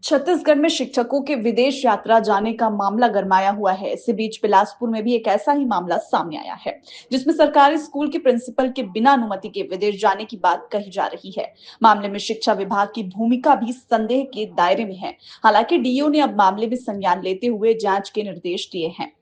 छत्तीसगढ़ में शिक्षकों के विदेश यात्रा जाने का मामला गरमाया हुआ है। इसी बीच बिलासपुर में भी एक ऐसा ही मामला सामने आया है, जिसमें सरकारी स्कूल के प्रिंसिपल के बिना अनुमति के विदेश जाने की बात कही जा रही है। मामले में शिक्षा विभाग की भूमिका भी संदेह के दायरे में है। हालांकि डीओ ने अब मामले में संज्ञान लेते हुए जांच के निर्देश दिए हैं।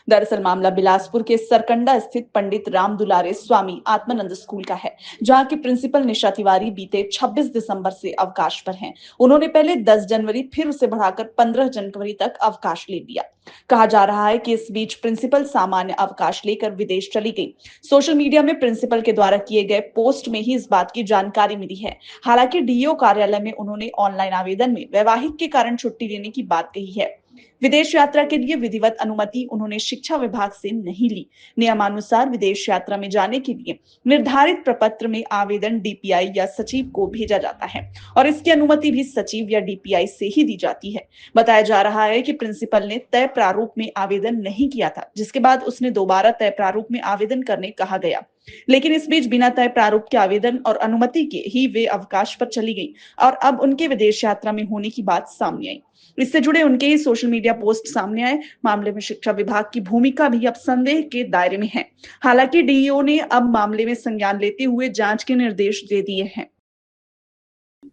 दरअसल मामला बिलासपुर के सरकंडा स्थित पंडित राम दुलारे स्वामी आत्मानंद स्कूल का है, जहां की प्रिंसिपल निशा तिवारी बीते 26 दिसंबर से अवकाश पर हैं। उन्होंने पहले 10 जनवरी फिर उसे बढ़ाकर 15 जनवरी तक अवकाश ले लिया। कहा जा रहा है कि इस बीच प्रिंसिपल सामान्य अवकाश लेकर विदेश चली गई। सोशल मीडिया में प्रिंसिपल के द्वारा किए गए पोस्ट में ही इस बात की जानकारी मिली है। हालांकि डीओ कार्यालय में उन्होंने ऑनलाइन आवेदन में वैवाहिक के कारण छुट्टी लेने की बात कही है। विदेश यात्रा के लिए विधिवत अनुमति उन्होंने शिक्षा विभाग से नहीं ली। नियमानुसार विदेश यात्रा में जाने के लिए निर्धारित प्रपत्र में आवेदन डीपीआई या सचिव को भेजा जाता है और इसकी अनुमति भी सचिव या डीपीआई से ही दी जाती है। बताया जा रहा है कि प्रिंसिपल ने तय प्रारूप में आवेदन नहीं किया था, जिसके बाद उसने दोबारा तय प्रारूप में आवेदन करने कहा गया। लेकिन इस बीच बिना तय प्रारूप के आवेदन और अनुमति के ही वे अवकाश पर चली गई और अब उनके विदेश यात्रा में होने की बात सामने आई। इससे जुड़े उनके ही सोशल मीडिया पोस्ट सामने आए। मामले में शिक्षा विभाग की भूमिका भी अब संदेह के दायरे में है। हालांकि डीईओ ने अब मामले में संज्ञान लेते हुए जांच के निर्देश दे दिए हैं।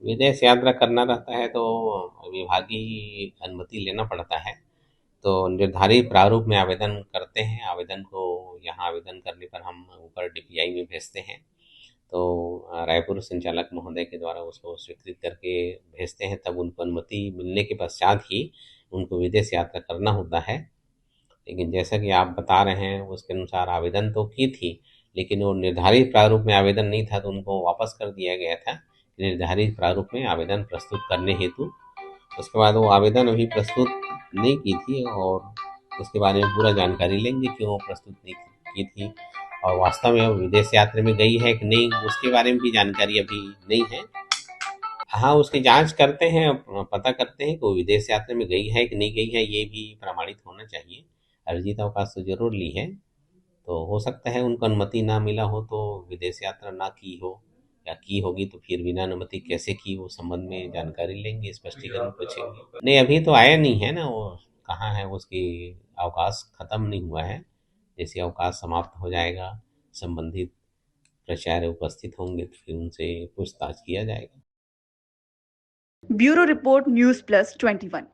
विदेश यात्रा करना रहता है तो विभागीय अनुमति लेना पड़ता है। तो निर्धारित प्रारूप में आवेदन करते हैं। आवेदन को यहाँ आवेदन करने पर हम ऊपर डीपीआई में भेजते हैं। तो रायपुर संचालक महोदय के द्वारा उसको स्वीकृत करके भेजते हैं। तब उनको अनुमति मिलने के पश्चात ही उनको विदेश यात्रा करना होता है। लेकिन जैसा कि आप बता रहे हैं उसके अनुसार आवेदन तो की थी, लेकिन वो निर्धारित प्रारूप में आवेदन नहीं था, तो उनको वापस कर दिया गया था निर्धारित प्रारूप में आवेदन प्रस्तुत करने हेतु। उसके बाद वो आवेदन अभी प्रस्तुत नहीं की थी और उसके बारे में पूरा जानकारी लेंगे क्यों वो प्रस्तुत नहीं की थी और वास्तव में वो विदेश यात्रा में गई है कि नहीं, उसके बारे में भी जानकारी अभी नहीं है। हाँ, उसकी जांच करते हैं, पता करते हैं कि वो विदेश यात्रा में गई है कि नहीं गई है, ये भी प्रमाणित होना चाहिए। अर्जित अवकाश तो जरूर ली है, तो हो सकता है उनको अनुमति ना मिला हो तो विदेश यात्रा ना की हो, या की होगी तो फिर बिना अनुमति कैसे की, वो संबंध में जानकारी लेंगे, स्पष्टीकरण पूछेंगे। नहीं, अभी तो आया नहीं है ना वो, कहाँ है, उसकी अवकाश खत्म नहीं हुआ है। जैसे अवकाश समाप्त हो जाएगा, संबंधित प्राचार्य उपस्थित होंगे तो फिर उनसे पूछताछ किया जाएगा। Bureau report news plus 21।